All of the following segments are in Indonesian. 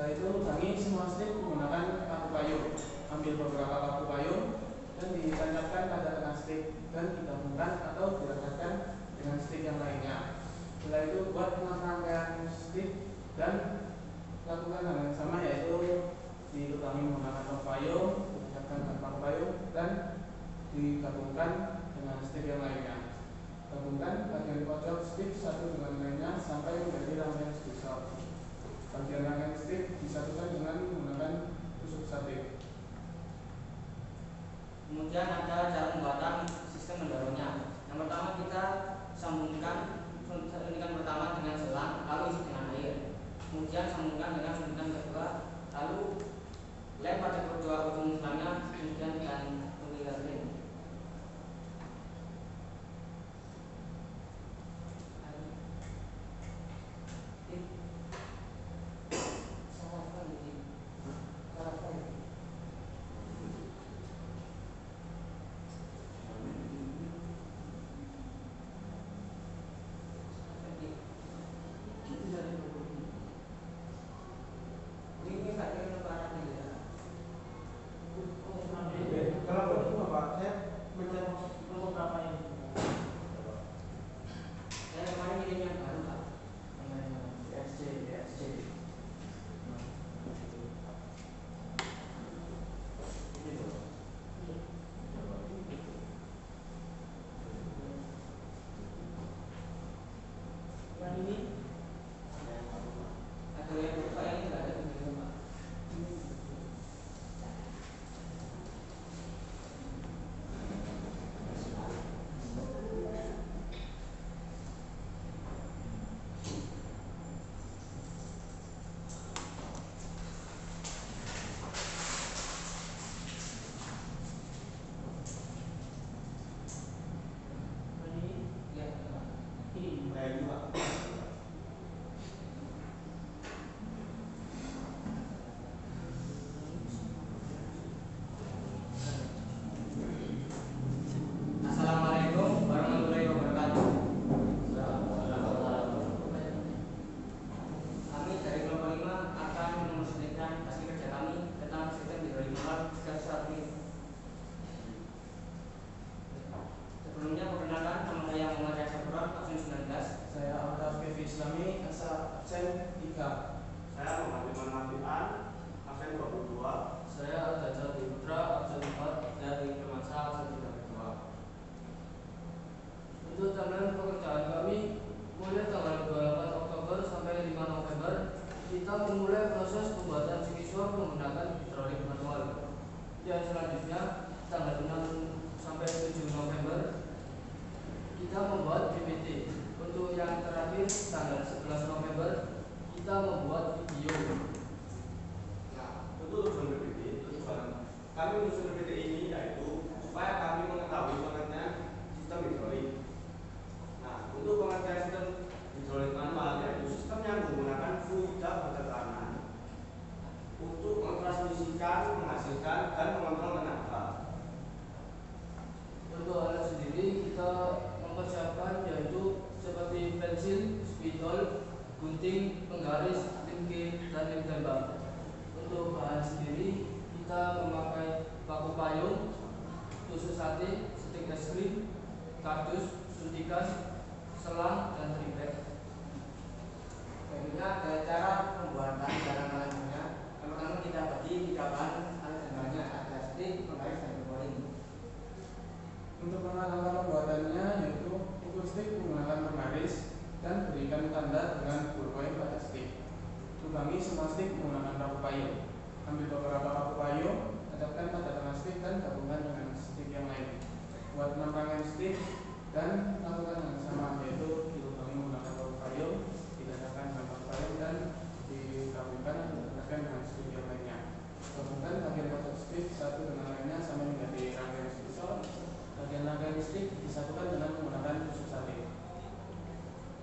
Setelah itu lubangi semua stick menggunakan paku payung. Ambil beberapa paku payung dan ditancapkan pada tengah stick dan digabungkan atau dirakatkan dengan stick yang lainnya. Setelah itu buat 6 rangkaian stick dan lakukan hal yang sama, yaitu dilubangi menggunakan paku payung, ditancapkan dengan paku payung dan digabungkan dengan stick yang lainnya. Gabungkan bagian pojok stick satu dengan lainnya sampai menjadi rangkaian stick shot. Bagian rangkaian stick disatukan dengan menggunakan tusuk sate. Kemudian ada cara pembuatan sistem mendorongnya. Yang pertama kita sambungkan suntikan pertama dengan selang, lalu isi dengan air. Kemudian sambungkan dengan suntikan kedua, lalu lem pada kedua ujung selangnya, kemudian dengan lem. Assalamualaikum warahmatullahi wabarakatuh. Kami dari kelompok 5 akan menyampaikan hasil kerja kami tentang sistem hidrolik manual sejak saat ini. Sebelumnya perkenalkan, nama saya Muhammad Syafron, absen 19. Saya Alta Fevi Islami, absen 3. Saya Muhammad Iman Matian, absen 22. Saya Al-Dajjal Putra, absen 4 dari Kemansa, absen 32. Untuk timeline pekerjaan kami, mulai tanggal 28 Oktober sampai 5 November, kita memulai proses pembuatan siswa menggunakan hidrolik manual. Dan selanjutnya, tanggal 6 sampai 7 November, kita membuat PPT. Untuk yang terakhir, tanggal 11 November, kita membuat video. Nah, untuk tujuan kami menyusun PPT ini yaitu supaya kami mengetahui pengertian sistem hidrolik. Nah, untuk pengertian sistem hidrolik manual yaitu sistem yang menggunakan fluida bertekanan untuk mentransmisikan, menghasilkan, dan mengontrol tenaga. Untuk alat sendiri kita mempersiapkan yaitu seperti pensil, spidol, gunting, penggaris, tinggi, dan lem tembak. Untuk bahan sendiri kita memakai paku payung, tusuk sate, stik es krim, kardus, suntikan, selang, dan tripod. Selanjutnya ada cara pembuatan barang-barangnya. Yang pertama kita bagi 3 bahan alat gambarnya, ada stick, penggaris, dan boring. Untuk langkah pembuatannya yaitu ukur stick menggunakan penggaris dan berikan tanda dengan pulpen pada stick. Lubangi semua stick menggunakan paku payung. Ambil beberapa paku payung, tancapkan pada tengah stick dan gabungkan dengan stick yang lain. Buat 6 rangkaian stick dan lakukan yang sama, yaitu dilubangi menggunakan paku payung, ditancapkan dengan paku payung dan digabungkan atau dirakatkan dengan stick yang lainnya. Gabungkan bagian pojok stick satu dengan lainnya sampai menjadi rangkaian stick shot. Bagian rangkaian stick disatukan dengan menggunakan tusuk sate.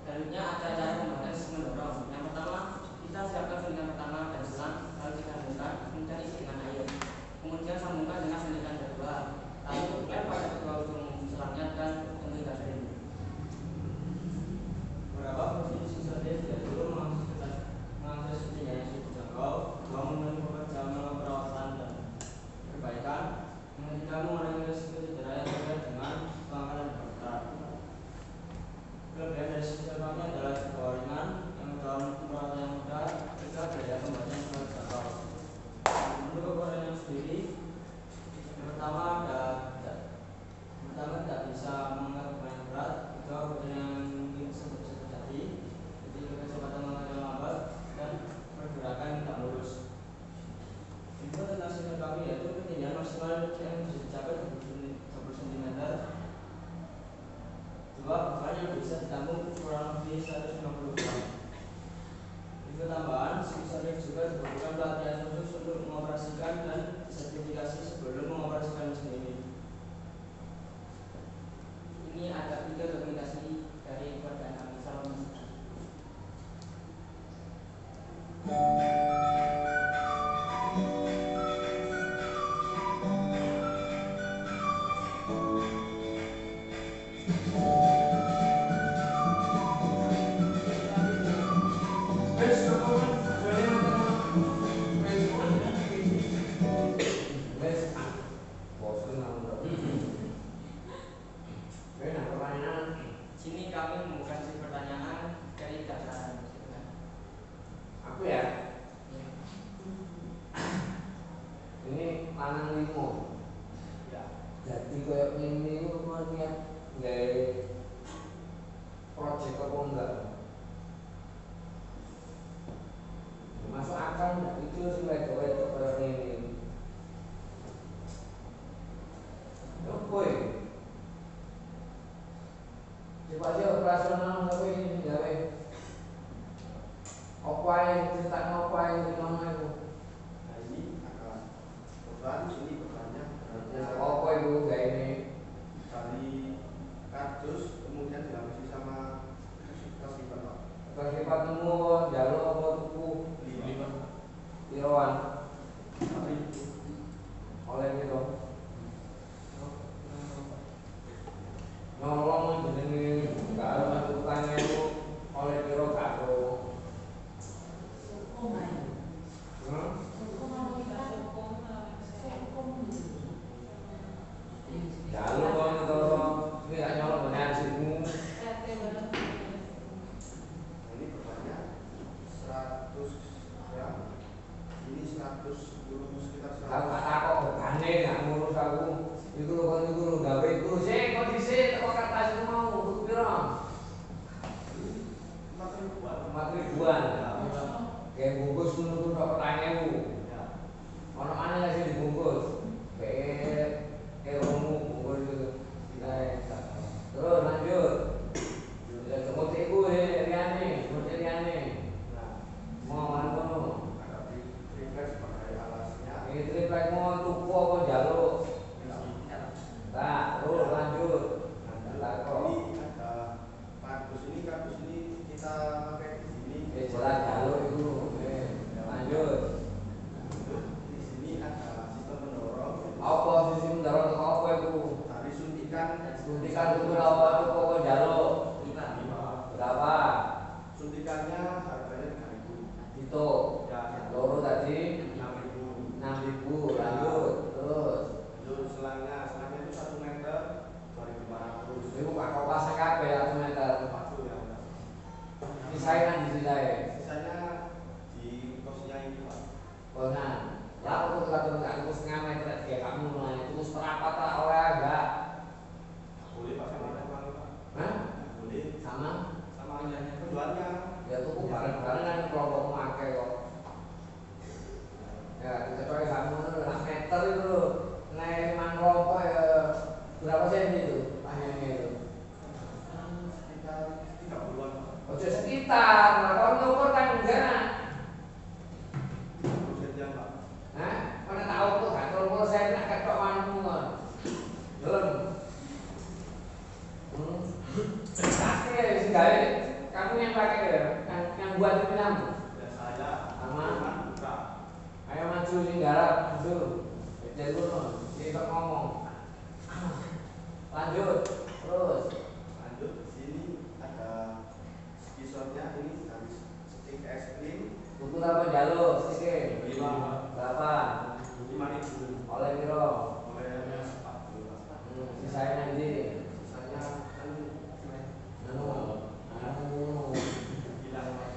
Selanjutnya ada cara pembuatan sistem mendorong. Yang pertama, kita siapkan suntikan pertama dan selang, lalu digabungkan, kemudian isi dengan air. Kemudian sambungkan dengan suntikan kedua, lalu lem pada kedua ujung selangnya dan kemudian lem. Berapa posisi sate dari dulu masuk ke limo. Ya. Jadi kayak ini itu niat nggak project apa enggak? Masuk akal enggak itu sih wedok kayak ini. Oke. Coba aja operasional tapi ini gawe. Apa yang cerita apa yang di mana itu? Nah ini akan beban ini bebannya beratnya Apa itu kayak ini? dari kardus kemudian dilapisi sama kertas lipat Pak. Kertas lipat temu jalur apa tuku kiloan oleh gitu. Nolong jenenge karo tukangnya itu oleh kiro karo. Jalur kok itu ini gak nyolong banyak hasilmu. Ini bebannya 100 gram. Ini 110 sekitar 100. Aku kata kok begane gak ngurus aku. Iku lho gawe iku sik kok dhisik teko kertas iku mau tuku piro? 4 ribuan. Kayak bungkus ngono tok 4.000. Ya. Ono mana lagi sing dibungkus? Kayak romu bungkus itu. Terus lanjut. Ya kemot iku liyane. Nah, Mau ngono. ada triplex pakai alasnya. Ini triplek mau tuku apa jaluk? Nah, terus lanjut. Nah, ini ada kardus ini kita pakai di sini. Jelas jaluk itu. Lanjut. Di sini ada sistem pendorong. Apa sistem dorong apa itu? Tadi suntikan Suntikan itu apa itu pokok jaluk? Berapa? suntikannya harganya 3.000. Itu. Ya, Loro tadi 6.000. 6.000. Lanjut. Terus. Lanjut selangnya itu 1 meter 2.500. Ibu Pak Kopas kabeh 1 meter. Satu ya. Disainan disisai. Sisanya di kosnya ini Pak. Nah, ya aku tuh kata itu 1,5 meter kayak kamu mulai itu seperempat tak oleh enggak? Boleh Pak sama Pak. Hah? Boleh. Sama? Sama aja keduanya. Ya tuh bareng-barengan kelompok pemakai kok. Ya, kecuali kamu tuh 6 meter itu naik 5 kelompok ya berapa senti itu panjangnya itu? Sekitar 30-an Pak. Ojo sekitar, nah kalau ngukur kan enggak. 30 sentian Pak. Hah? Mana tahu tuh kan kalau saya nak ketok manmu kan. Belum. Pakai sih kamu yang pakai ya, yang buat itu kamu. Ya saya Sama. buka. Ayo maju sing garap, maju. Jadi dulu, kita ngomong. Lanjut, terus. Lanjut di sini ada skisonnya ini dari stick es krim. Buku apa jalur, sedikit. 5. Berapa? 5.000. Oleh piro? Olehnya 40 Pak. Sisanya nanti. Sisanya kan Anu. hilang Pak.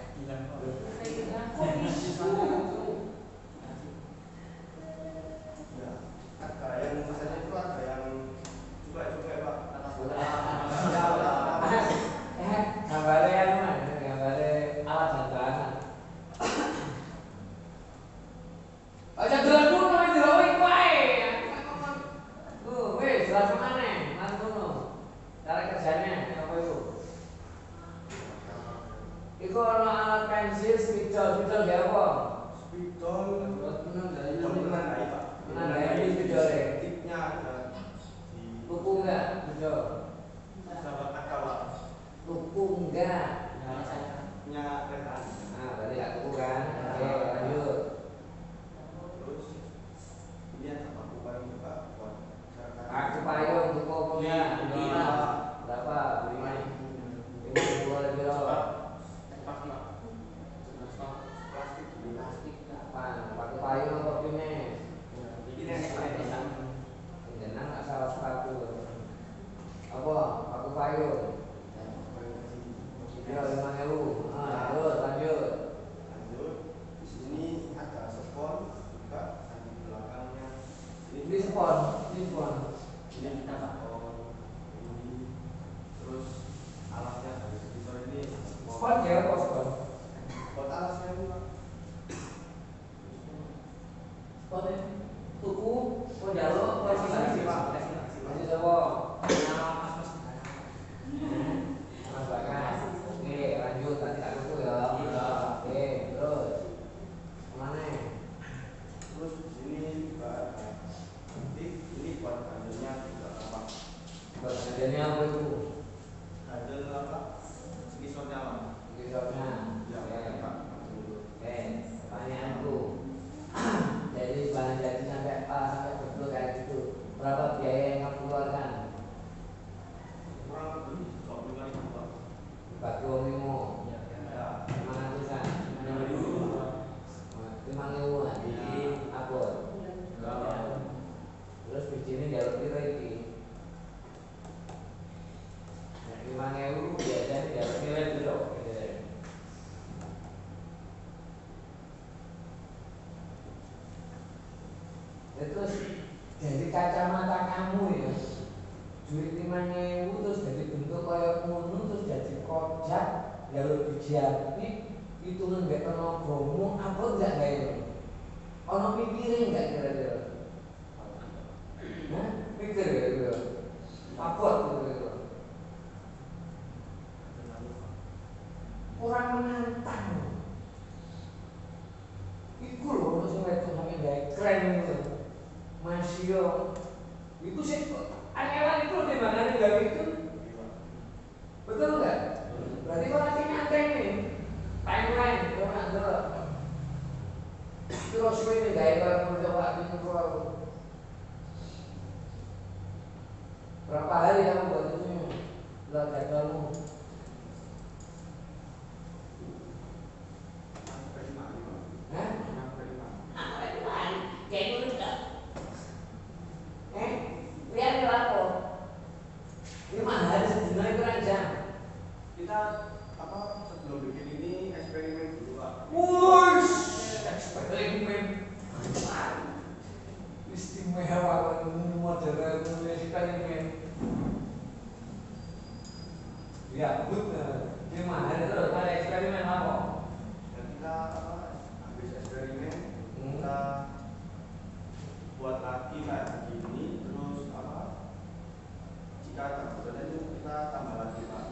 Ya, ada yang misalnya itu ada yang cukai Pak. Gambarnya anu Mas, gambarnya alat dan bahan. Aja dolan dulu nek dirowe iku ae. Wis jelas maneh, nang kono. Cara kerjanya apa itu? Iku ana alat pensil, spidol ya apa? Spidol Menandai Pak. menandai spidole. Tipnya ada di Tuku enggak? Spidol. sahabat akal Pak. Tuku enggak? Punya rekan. Nah, berarti enggak tuku kan? Oke, lanjut. Terus ini ada paku payung juga buat cara-cara. Aku payung tuku apa enggak? Lima. Berapa? 5.000. 50 oleh piro? Plastik ini. Apaan? Pakai payung apa gini? Ini Jenang nggak salah sepatu. Apa? Pakai payung. Kira 5.000. Terus lanjut. Lanjut. Di sini ada spon juga dan di belakangnya. Ini Sifon. Tidak kita Pak. Oh, ini terus alasnya dari sensor ini Spon ya, apa spon? buat alasnya ini Pak. Spon ya. Tuku, spon jalo, Kasih masih Pak. masih coba. Mas. Mas Bagas. Oke, lanjut nanti tak tuku ya. Iya. Oke, terus kemana? Terus di sini juga ada ini buat handle-nya juga apa? Buat ngajarnya apa itu? Handle apa? Sensornya Pak. Kisahnya. Ya, Pak. Oke, pertanyaanku. Jadi bahan jadi sampai betul kayak gitu. Berapa biaya yang kamu keluarkan? Kurang lebih 25.000 Pak. Bagi wong limo. Ya. 500-an. 5.000-an. Jadi abot. Terus bijinya jalur piro iki? Nek 5.000 biasanya jalur nilai piro? Terus dari kacamata kamu ya, duit 5.000 terus jadi bentuk kayak ngono terus jadi kojak jalur biji api hitungan gak tenaga apa enggak kayak ono mikirin enggak kira-kira? Hah? Pikir ya gitu. Abot gitu. Orang menantang. Iku lho ono sing wedok sampe gawe keren gitu. Masio. Itu sih anyalan itu di mana gawe itu? Betul enggak? Berarti kau nanti nyanteng nih timeline kau nanti terus kau ini gaya kau mencoba bikin kau berapa hari kamu buat itu belajar kamu lihat apa? 5 hari sebulan itu aja. Kita apa sebelum bikin ini eksperimen dulu Pak. Wush, eksperimen istimewa modern eksperimen. Ya betul. 5 hari terus ada eksperimen apa? Dan kita apa habis eksperimen kita buat lagi kayak gini terus apa jika ada kebocoran itu kita tambah lagi Pak.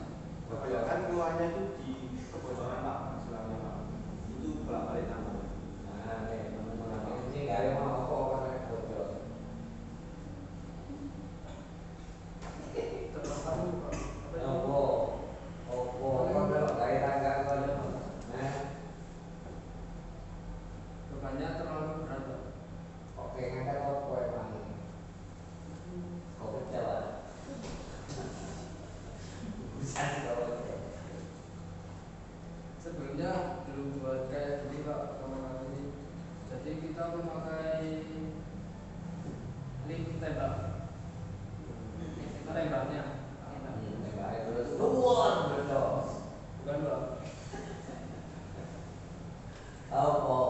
Kebanyakan keluarnya itu di kebocoran Pak, selama Pak. Itu bolak-balik tambah. Nah, teman-teman ini nggak ada mau apa karena bocor. Opo, kalau dari tangga kalau nah, bebannya terlalu berat. oke ngangkat opo emang. Kau kecewa. Bisa kalau Sebelumnya belum buat kayak gini Pak, kamera ini. Jadi kita memakai link tembak. Tembaknya. tembaknya terus luar berdos. Bukan Pak. Opo,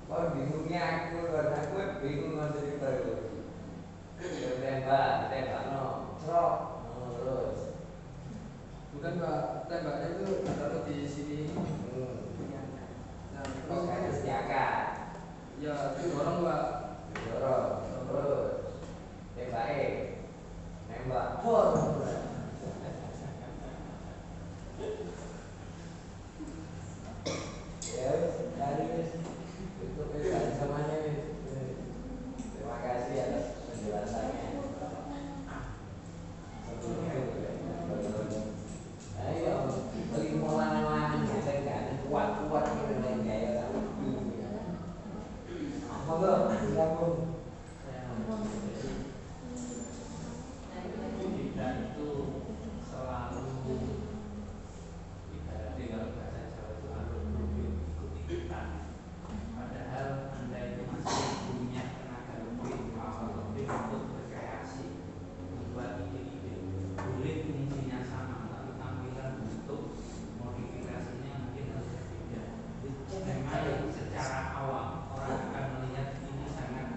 kau bingungnya aku bingung ngasih terus. Tembak no, cerok, no terus. Bukan Pak, tembaknya itu taruh di sini. Nah, Kau kasih siaka, ya dorong Pak. dorong, terus nembak, bor. Ya, dari itu semuanya. Terima kasih atas penjelasannya. Ayo, beli molan-molan kan kuat-kuat gitu nih gaya kamu. Monggo, gabung. Kita itu selalu ibaratnya kalau bahasa Jawa itu harus ikut-ikutan. Padahal Anda itu masih punya tenaga lebih, masa lebih untuk berkreasi, membuat ide-ide. Boleh fungsinya sama, tapi tampilan bentuk modifikasinya mungkin harus berbeda. Memang secara awam orang akan melihat ini sangat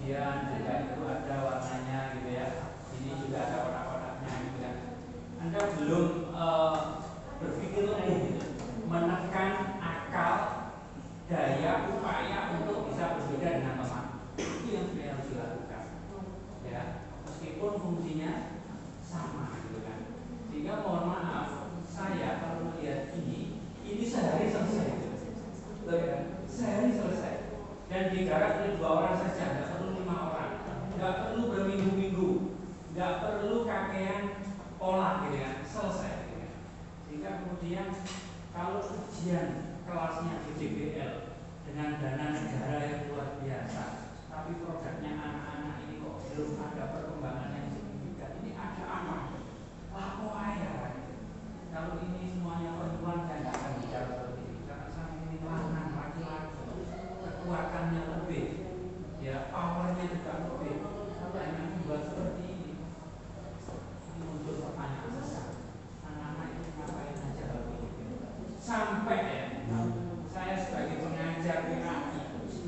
kemudian juga itu ada warnanya gitu ya. Ini juga ada kotak-kotaknya gitu kan. Anda belum berpikir lebih gitu, menekan akal, daya, upaya untuk bisa berbeda dengan teman. Itu yang sebenarnya harus dilakukan. Ya, meskipun fungsinya sama gitu kan. Sehingga mohon maaf, saya kalau melihat ini sehari selesai gitu. Betul kan? Sehari selesai. Dan digarap oleh 2 orang saja, tidak perlu 5 orang, tidak perlu berminggu-minggu, tidak perlu kakean pola gitu kan, selesai gitu kan. Sehingga kemudian kalau ujian kelasnya BJBL dengan dana negara yang luar biasa, tapi produknya anak-anak ini kok belum ada perkembangan yang signifikan, ini ada apa? Lapo ayah gitu. Kalau ini semuanya perempuan, saya tidak akan bicara seperti ini, karena saya ini lanang laki-laki, kekuatannya lebih, ya powernya juga lebih. Hanya membuat seperti ini muncul pertanyaan besar. Anak-anak ini ngapain aja begini? Sampai ya, saya sebagai pengajar PKI,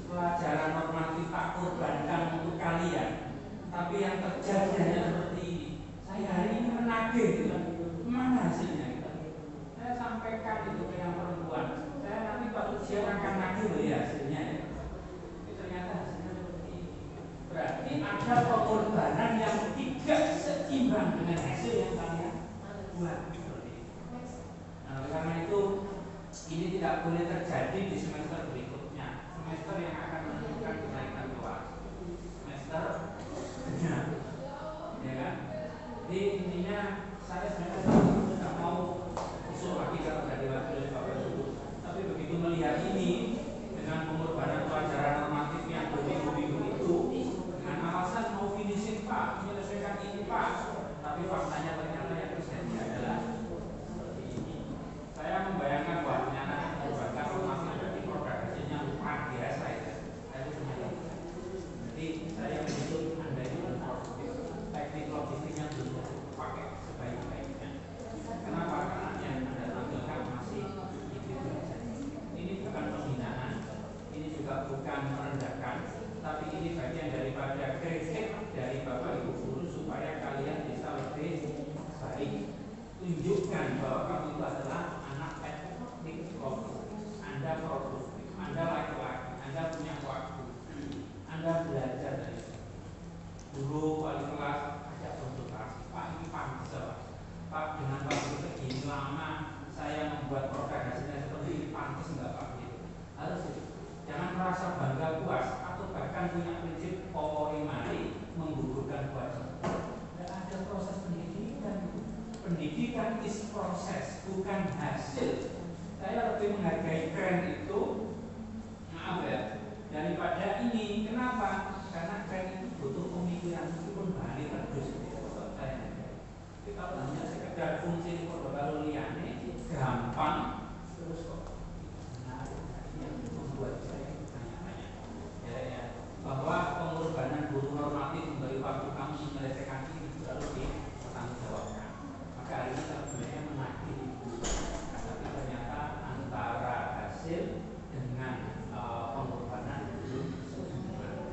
pelajaran normatif tak korbankan untuk kalian, tapi yang terjadi hanya seperti ini. Saya hari ini menagih gitu. Mana hasilnya gitu? Saya sampaikan itu ke yang perempuan. Saya nanti pada ujian akan nagih loh ya hasilnya ya. Ternyata hasilnya seperti ini. Berarti ada pengorbanan yang tidak seimbang dengan hasil yang kalian buat. Nah, oleh karena itu ini tidak boleh terjadi di semester berikutnya. Semester yang akan menentukan kenaikan kelas. Semester genap, ya kan? Jadi intinya saya sebenarnya tidak mau usul lagi kalau tidak diwakili Bapak Ibu. Tapi begitu melihat ini dengan pengorbanan pelajaran normatif yang berminggu-minggu itu, dengan alasan mau finishing Pak, menyelesaikan ini Pak, tapi faktanya ternyata yang terjadi adalah seperti ini. Saya membayangkan bahwa ternyata pengorbanan normatif berarti produk hasilnya luar biasa ya. Saya ternyata jadi saya menyebut Anda ini produktif, teknik logistiknya belum pakai sebaik-baiknya. Kenapa? Karena yang Anda tampilkan masih itu saja. Ini bukan penghinaan, ini juga bukan merendahkan, tapi ini bagian daripada kritik dari Bapak Ibu guru supaya kalian bisa lebih baik. Tunjukkan bahwa kamu itu adalah anak teknik logistik. Anda produktif, Anda laki-laki, Anda punya waktu, Anda belajar dari itu. Guru wali kelas ajak konsultasi, Pak ini pantas Pak, dengan waktu segini lama saya membuat produk hasilnya seperti ini, pantas enggak Pak? Gitu. Harus itu. Jangan merasa bangga puas atau bahkan punya prinsip pokoknya mari menggugurkan kewajiban. Tidak ada proses pendidikan. Pendidikan is proses, bukan hasil. Saya lebih menghargai keren itu, maaf ya, daripada ini. Kenapa? Karena keren itu butuh pemikiran meskipun bahannya terus. Tapi kalau hanya sekedar fungsi kalau liane gampang terus kok. Nah, yang membuat saya tanya-tanya ya, bahwa pengorbanan guru normatif memberi waktu kamu menyelesaikan ini itu harus dipertanggungjawabkan. Maka hari ini saya sebenarnya menagih itu, tapi ternyata antara hasil dengan pengorbanan belum seimbang.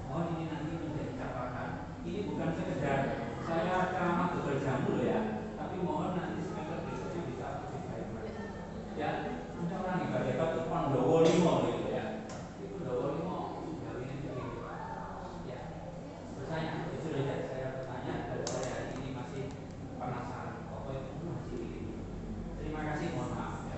Mohon ini nanti menjadi catatan. Ini bukan sekedar saya ceramah berjamu loh ya, tapi mohon nanti semester berikutnya bisa lebih baik lagi. Ya, ada orang hebat-hebat itu Pandowo 5 gitu ya. Itu Pandowo 5 jauh ini begini. Ya, bertanya itu saja saya bertanya dan saya hari ini masih penasaran. Pokoknya itu masih begini. Terima kasih, mohon maaf. Ya.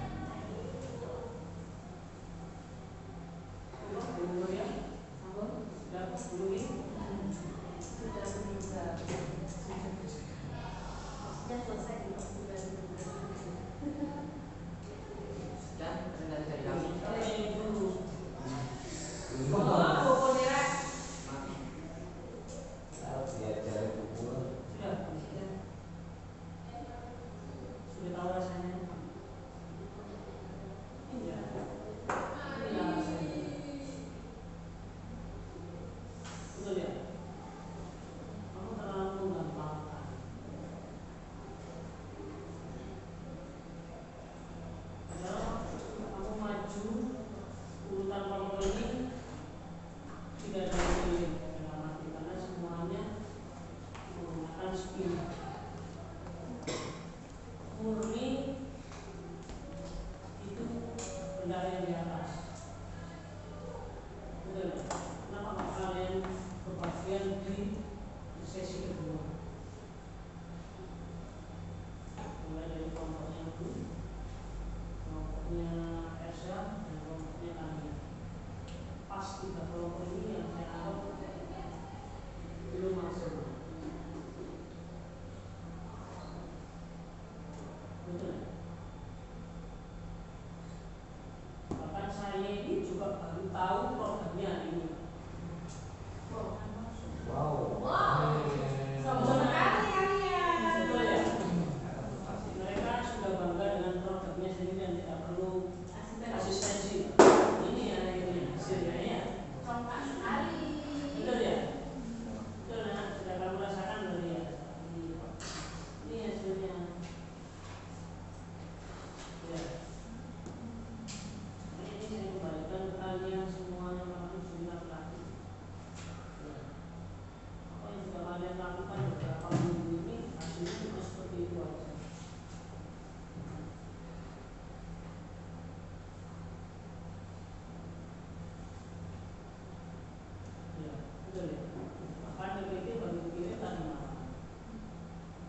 Sudah meninggal. bagian di sesi kedua. Mulai dari kelompoknya dulu, kelompoknya Esa dan kelompoknya Tania. Pas 3 kelompok ini yang saya anggap belum maksimal. Betul ya? Bahkan saya ini juga baru tahu programnya ini. Wow. Betul ya? Mereka sudah bangga dengan programnya sendiri dan tidak perlu asistensi. Ini ya ini hasilnya ya. Betul ya? Betul ya? Sudah kamu rasakan berarti ya? Ini hasilnya. Ya. Ini saya kembalikan ke kalian semuanya kalian sudah laki. Ya. Apa yang sudah kalian lakukan beberapa minggu ini hasilnya cuma seperti itu aja. Ya, betul ya. Bahkan PPT baru dikirim tadi malam.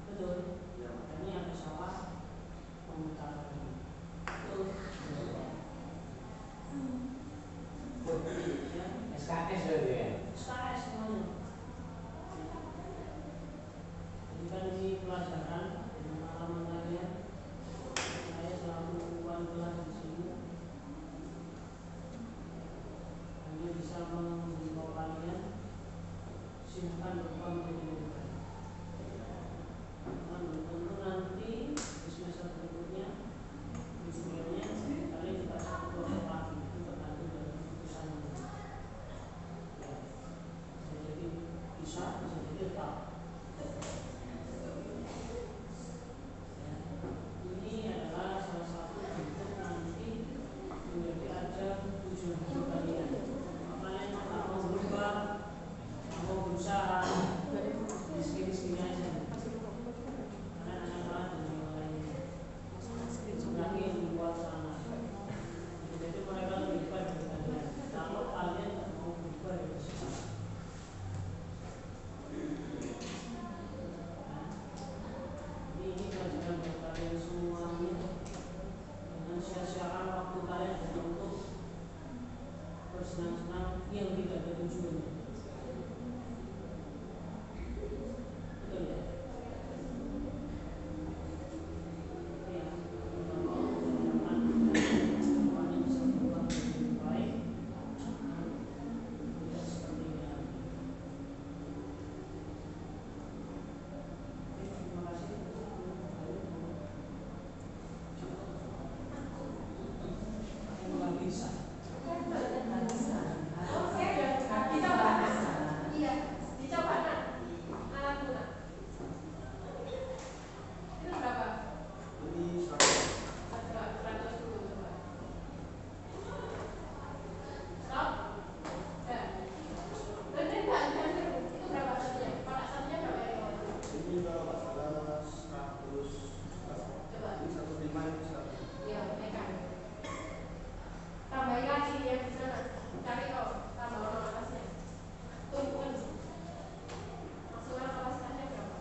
Betul. Ya. Makanya ada salah komentar tadi. Betul. Ya. SKS berarti ya? SKS semuanya. Jadi kan ini pelajaran pengalaman kalian. Saya selalu kelas di sini. Hanya bisa menghimbau kalian simpan berupa menjadi lebih baik. Karena belum tentu nanti di semester berikutnya di sebenarnya kalian juga satu kelompok lagi itu tergantung dari keputusan ini. Ya, bisa jadi bisa jadi tetap. Ya, ini adalah salah satu bentuk nanti menjadi ajang tujuan hidup kalian. Kalian tak mau berubah, tak mau berusaha, di sini aja. Kalian akan kalah dengan yang lainnya. Lagi yang di luar sana. Jadi mereka lebih baik dari kalian. Kalau kalian tak mau berubah dari sekarang. Ini pelajaran buat kalian semuanya. Jangan sia-siakan waktu kalian untuk bersenang-senang yang tidak ada tujuannya. Betul ya? Ya, mudah-mudahan semuanya bisa berubah menjadi lebih baik. Tidak seperti ini lagi. Oke, terima kasih. Nggak bisa. Ini 100. Ini kalau nggak salah 100. Ini 105 ini 100. Tambahin lagi yang di sana, cari kok tambah orang atasnya. Tungguin maksimal kapasitasnya berapa?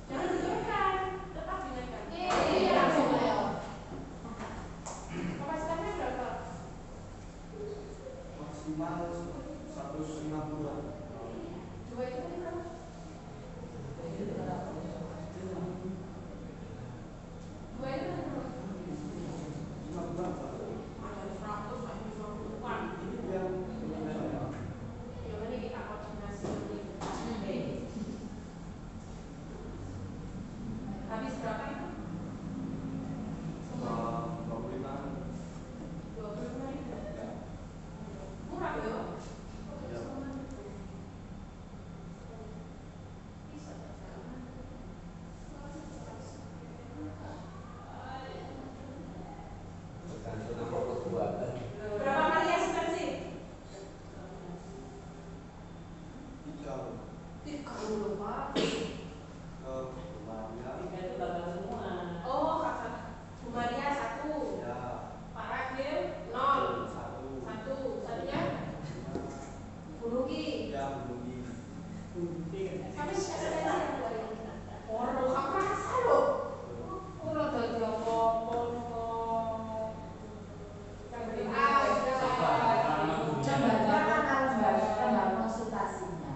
Jangan dinaikkan, tetap dinaikkan. Iya, langsung ya. Kapasitasnya berapa? Maksimal 150-an. Dua itu tadi berapa? Dua itu tadi berapa? 50-an. Ada 100, ada 150-an. Ini yang Ya, mari kita koordinasi dulu. Habis berapa itu? 25. 25 itu. Ya. Murah ya? Ya. Bisa. Tergantung nama perbuatan. Berapa kali asistensi? 3. 30 Pak. Maria. Tiga itu gagal semua. Oh, kakak Bu Maria 1, Ya. Pak Ragil 0, 1. 1, satunya Bu Ruki Ya. bisa bunyi. Sampai sekarang yang boleh. Orang apa rasa lo? Orang dari apa-apa kok. Konsultasinya.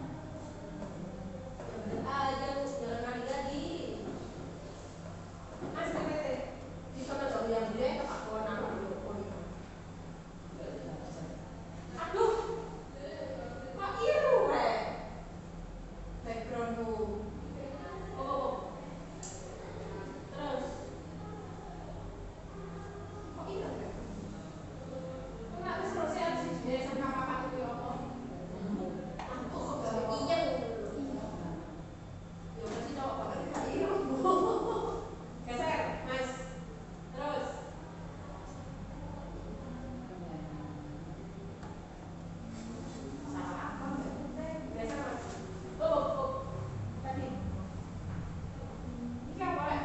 Jangan lagi. Mas PPT di sana jauh yang dia tak aku nama dulu. Aduh, kok iru rek? Backgroundmu. Oh, terus kok iru rek? Kok nggak bisa terus sih dia sama papa itu apa? Aku kok gawe iya. Ya masih cowok banget gak iru. Geser, Mas. Terus. Salah apa enggak? Geser, Mas. Oh. Tadi. Ini apa, Rek?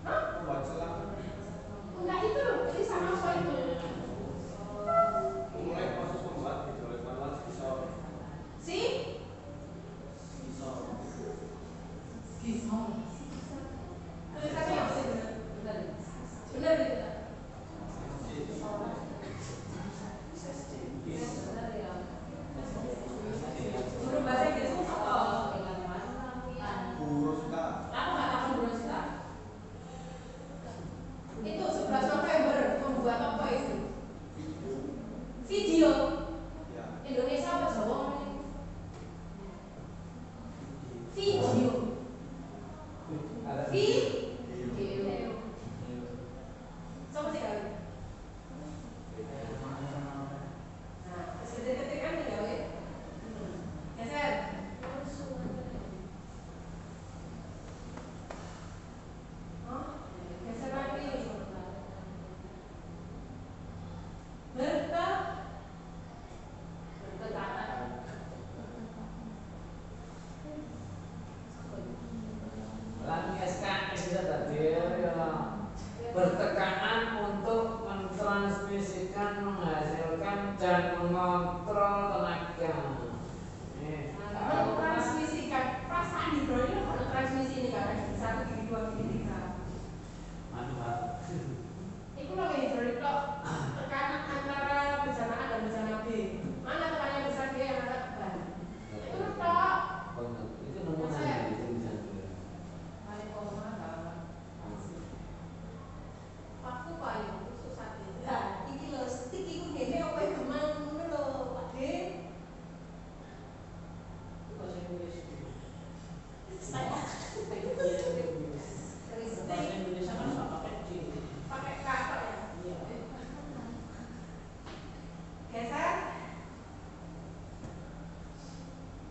Hah? Buat selang. Enggak itu loh. Jadi sama apa itu? Mulai proses membuat hidrolik manual skisor. Si? Skisor. Gizmo. Tulisannya apa sih benar? Benar gitu. Benar ya. Guru bahasa Inggrismu apa? Buruska. Aku nggak tahu guru kita. Itu 11 November membuat apa itu? Video. Ya. Indonesia apa Jawa? Video. Video. Sama sih kali. Nah, ketik kan ya, weh. Geser. Hah? Geser lagi. Lagi SKS kita tadi bertekanan untuk mentransmisikan, menghasilkan dan mengontrol tenaga. Transmisikan perasaan hidrolik itu kalau transmisi ini kan 1 gigi 2 gigi 3. Manual. Itu loh hidrolik kok tekanan antara bersamaan dan bersama B. Mana tekanan yang besar B yang ada tekan? Itu tok. Itu namanya tulisan. Balik koma kan. Aku paling susah ini. Nah, iki lho stick iku dene opo geman ngono lho, Pak De. Bahasa Inggris. Saya Bahasa Indonesia kan nggak pakai D. pakai kata ya. Iya. Geser.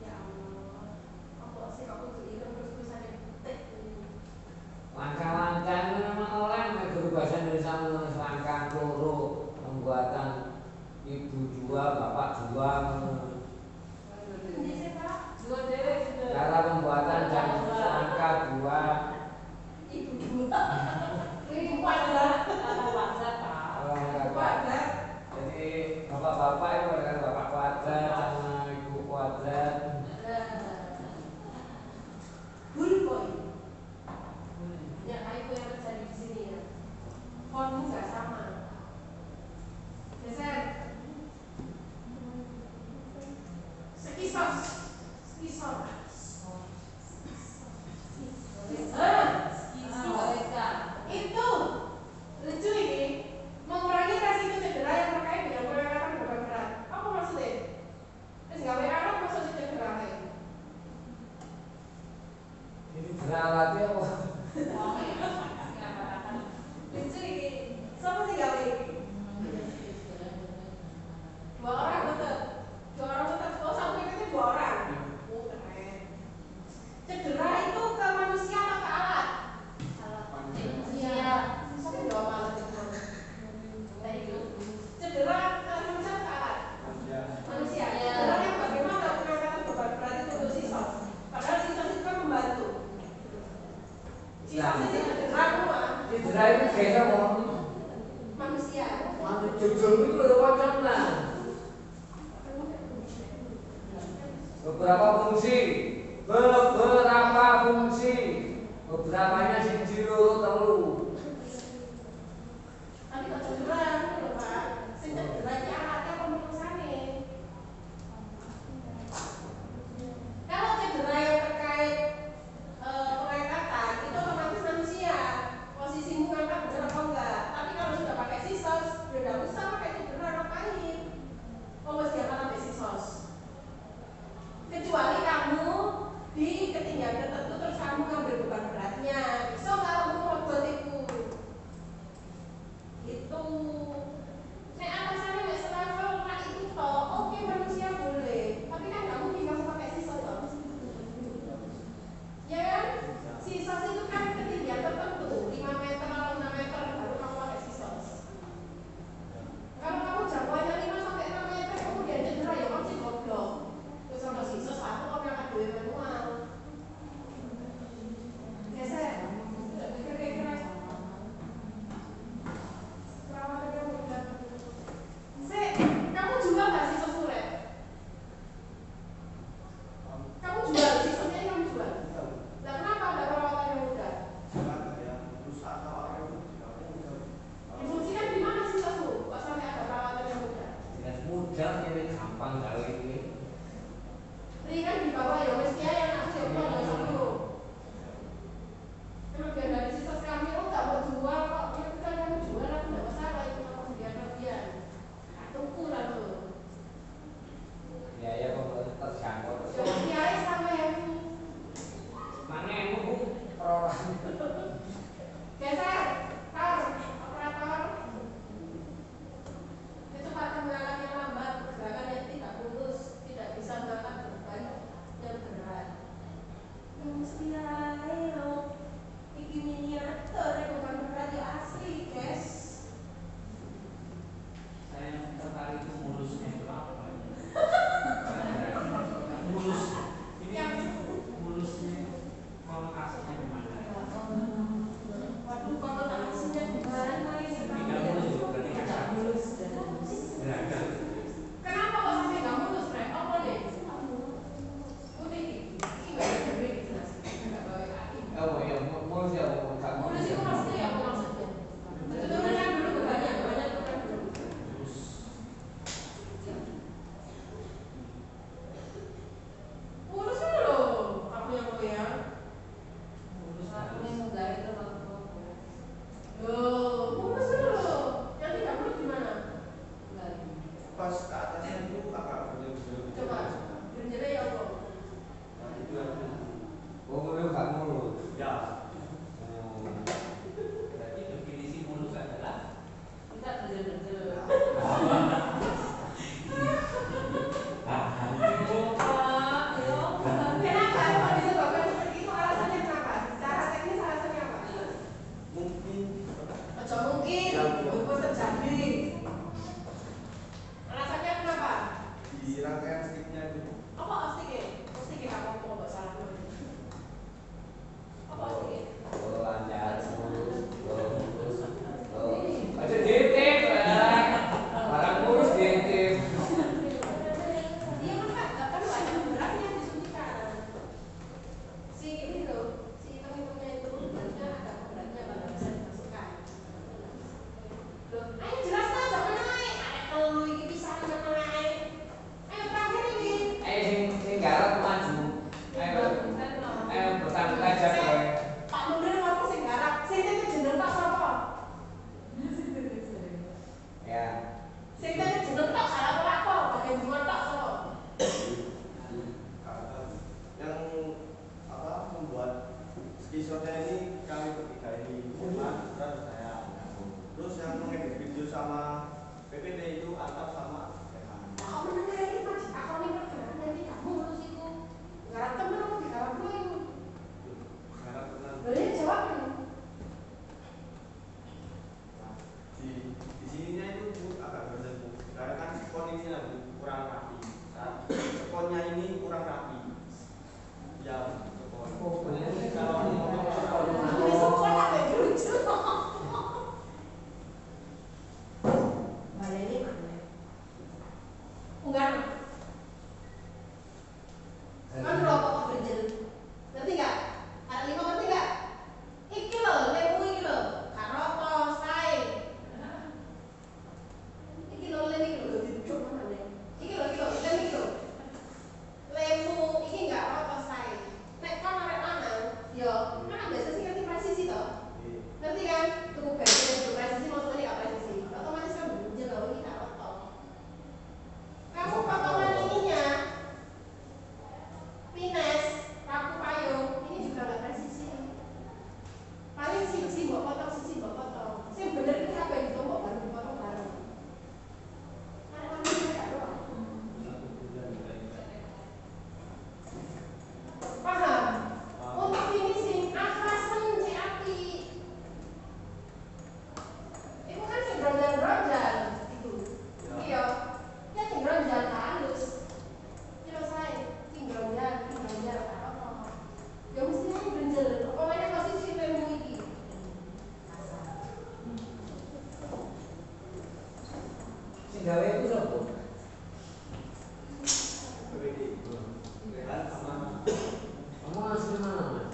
Ya Allah. Apa sih kok kudu ireng terus tulisannya petik. Langkah-langkah itu memang oleh guru bahasa Indonesia menulis langkah loro pembuatan ibu dua, bapak dua. Ini sih Pak, dua dewe sudah. Cara pembuatan dan langkah dua. Ibu dua. Ini kuadrat. Kata wajar Pak. Kuadrat. Jadi bapak-bapak itu adalah bapak kuadrat sama ibu kuadrat. Bullboy. Ya kayak yang terjadi di sini ya. Fontmu nggak sama. Geser. konconan. Beberapa fungsi. Beberapanya siji loro telu. Tapi kok cedera lho Pak. Sing cedera iki alatnya apa menungsane? Kalau cedera yang terkait pengangkatan itu otomatis manusia. Posisimu ngangkat benar apa enggak? Tapi kalau sudah pakai sisos, ya enggak usah pakai cedera ngapain? Oh, wis diangkat pakai sisos. Kecuali kamu di ketinggian tertentu terus kamu ngambil beban beratnya. So kalau kamu ngebot itu nek atasannya nek selevel Pak itu toh oke manusia boleh, tapi kan nggak mungkin kamu pakai sisos toh. Ya kan? Sisos itu kan ketinggian tertentu 5 meter atau 6 meter baru kamu pakai sisos. Kalau kamu jangkauannya 5 sampai 6 meter kemudian cedera ya kamu sih goblok. Terus sama sisos aku kamu angkat duit manual. Geser. Kira-kira perawatannya udah. Kamu jual nggak sisos tulen? Kamu jual sisosnya kamu jual? Nah, kenapa ada perawatan yang mudah? Difungsikan di mana sisosmu? Kok sampai ada perawatan yang mudah? Mudah ini gampang gawe ini. Ringan di bawah ya wes kiai yang aku ya udah satu. Kelebihan dari sisos kami lo nggak mau jual kok? Ya kan kamu jual aku nggak masalah itu kamu kelebihan. Tunggu lalu. Ya kok terjangkau. Ya kiai sama yang Manemu perorangan. geser, tar, operator. Kecepatan mengangkat yang lambat, pergerakan yang tidak mulus, tidak bisa mengangkat beban yang berat. Yang mesti ayo, iki miniatur, bukan berat ya asli, guys. Saya yang tertarik itu mulusnya itu apa? Mulus ini mulusnya konotasinya di mana? Waduh, konotasinya di mana ini? Tidak mulus juga berarti kasar. Beragam. Kenapa kok sampai nggak mulus, Rek? Apa nih? Putih, ini nggak ada duit jelas, nggak bawa kaki. Oh ya, mulus ya, Mulus itu maksudnya apa maksudnya? Turunkan dulu bebannya turunkan dulu. Mulus dulu, aku yang goyang. Aku yang ngegai itu aku. Loh, mulus dulu. Yang tidak mulus gimana? Pas ke atasnya itu agak berjauh-jauh. Coba, berjele ya Allah. Nah, itu yang Oh, mulus gak mulus. ya. Berarti definisi mulus adalah Kita berjele-jele. Kenapa? Kalau disebabkan seperti itu alasannya kenapa? Secara teknis alasannya apa? Mungkin Ojo mungkin, itu terjadi. Alasannya kenapa? di rangkaian sticknya itu. Apa ostiknya? Ostiknya kamu mau nggak salah dulu. Apa ostiknya? Oh, lancar mulus. Aja ditip, barang mulus ditip. Dia kan banyak beratnya yang disuntikan. Si ini loh, si hitung-hitungnya itu beratnya ada beratnya baru bisa dimasukkan. Loh, ayo jelaskan jangan naik. Ayo ini bisa naik. Ayo terakhir ini. Sing garap maju. Ayo bertanggung aja kowe. Pak Munir apa sing garap? Sing tete jeneng tak sapa? Ya. Sing tete jeneng tak salah apa? Bagian bunga tak sapa? Yang apa membuat skisotnya ini kami bertiga ini Firman, dan saya. Terus yang mengedit video sama PPT itu Antap sama Rehan. Aku mendengar ini masih aku nih pergerakan nanti kamu harus itu garap temen aku di garap dulu itu. Karena tenang. Boleh jawab ini. Nah, di sininya itu Bu, agak berdebu. Karena kan spon ini lah Bu, kurang rapi. Nah, sponnya ini kurang rapi. Ya, spon. Oh, bener. Kalau ngomong Ini semua ada lucu. Baleni mana? bukan. Kan rokok kok berjel. Ngerti nggak? Ada 5 ngerti nggak? Iki lho, lemu iki lho. Karoto, sae. Iki lho lemu iki lho duduk mana? Iki lho lemu iki lho. Lemu iki enggak rokok sae. Nek kon arek lanang, yo kan biasa sih ngerti presisi toh. Ngerti kan? Tuku baju presisi maksudnya enggak presisi. Otomatis kan berjel lho iki karoto. Kamu potongan ininya pines, paku payung, ini juga nggak presisi. Paling siji mbok potong, siji mbok potong. Sing bener iki kabeh ditumpuk baru dipotong bareng. Karena ini enggak doang. Paham? Untuk finishing akrasen cek api. Itu kan sing gronjal-gronjal itu. Iya. Ya sing gronjal halus. Kira saya sing gronjal apa? Ya mesti sing gronjal. Pokoknya posisi lemu iki. Sing gawe itu sapa? Rehan sama Kamu asli mana, Mas?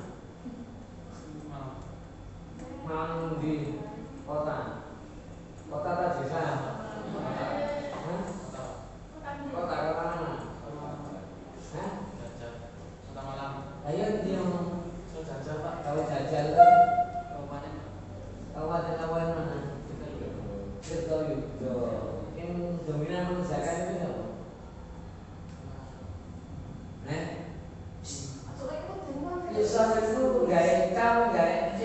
Malang di kota. Kota atau desa? Hah? Kota apa mana? Hah? Kota Malang. Ayo dia So jajal Pak. kalau jajal Kabupaten kabupaten mana? Tirtoyudo. Yang dominan mengerjakan itu siapa? Islam itu gaya kau gaya C.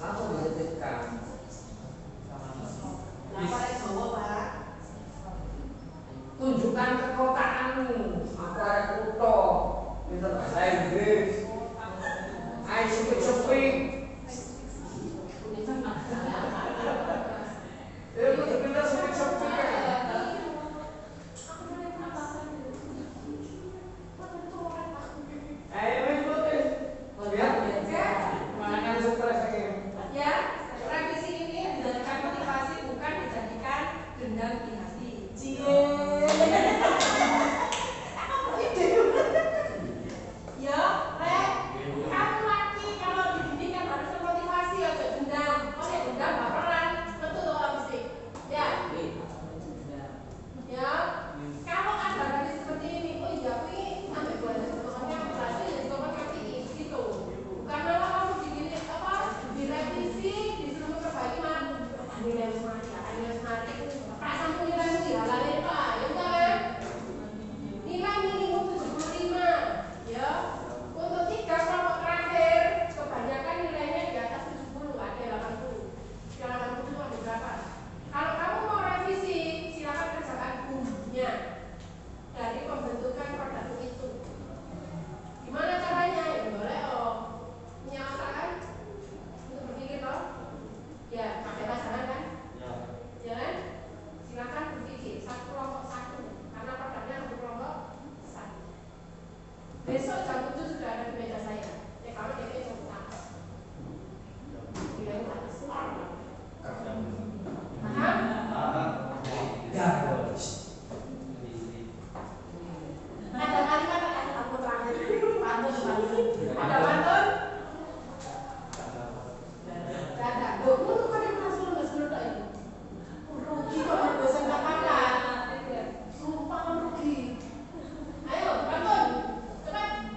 Apa bisa tekan? Tunjukkan kekotaanmu. Aku ada kuto. Pintar bahasa Inggris. Ayo sepik-sepik. Ya udah pintar sepik-sepik. Revisi ini dijadikan motivasi bukan dijadikan dendam di hati. Ya, kamu laki kalau dididik kan harus termotivasi aja dendam. Oh ya dendam baperan, betul orang mesti. Ya. Ya. Kalau ada revisi seperti ini, oh iya aku ini sampai belajar sebetulnya berhasil ya juga kaki gitu. Bukan malah kamu digini apa? Direvisi, disuruh memperbaiki mah. Nilai semati, perasaan nilai itu dihalalin Pak, ya kan? Nilai minimum 75, ya. Untuk 3 kelompok terakhir, kebanyakan nilainya di atas 70, ada 80. Yang 80 itu ada berapa? Kalau kamu mau revisi, silakan kerjakan bumbunya dari pembentukan produk itu. Gimana caranya? Ya boleh punya otak kan? Untuk berpikir toh? Ya, pakai pasangan kan? Ya kan? Silakan berpikir satu kelompok satu, karena produknya satu kelompok satu. Besok jam 7 sudah ada di meja saya. Ya kalau DP jam 4. Tidak harus. Paham? Ya. Ada kalimat ada aku terakhir. Pantun. Ada pantun? Ada. Loh, itu kan yang masuk nggak tak itu? Rugi kok berbosan kapan? Sumpah kan rugi. Ayo, pantun. Cepat.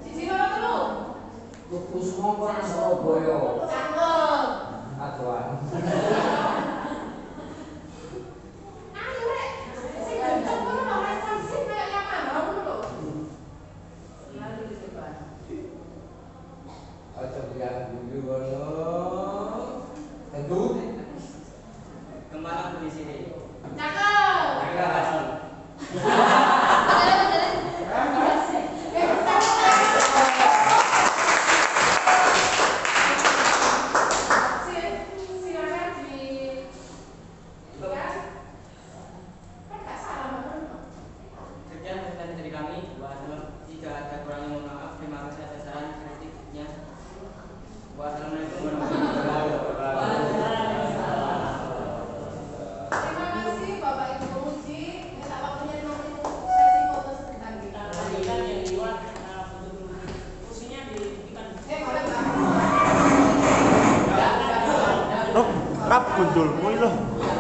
Siji loro telu. Kusuma orang Surabaya. Cakep. Aduan. Ayo rek. Sing gendong kono lho responsif kayak yang mau lho. Lalu dicoba. Aja biar dulu kono. Tentu. Kemarin di sini. Cakep. Terima kasih. Silakan di kan nggak salah banget. Sekian presentasi dari kami. Jika ada kurangnya mohon maaf. Terima kasih atas saran kritiknya. Wassalamualaikum warahmatullahi wabarakatuh. Terima judulmu loh.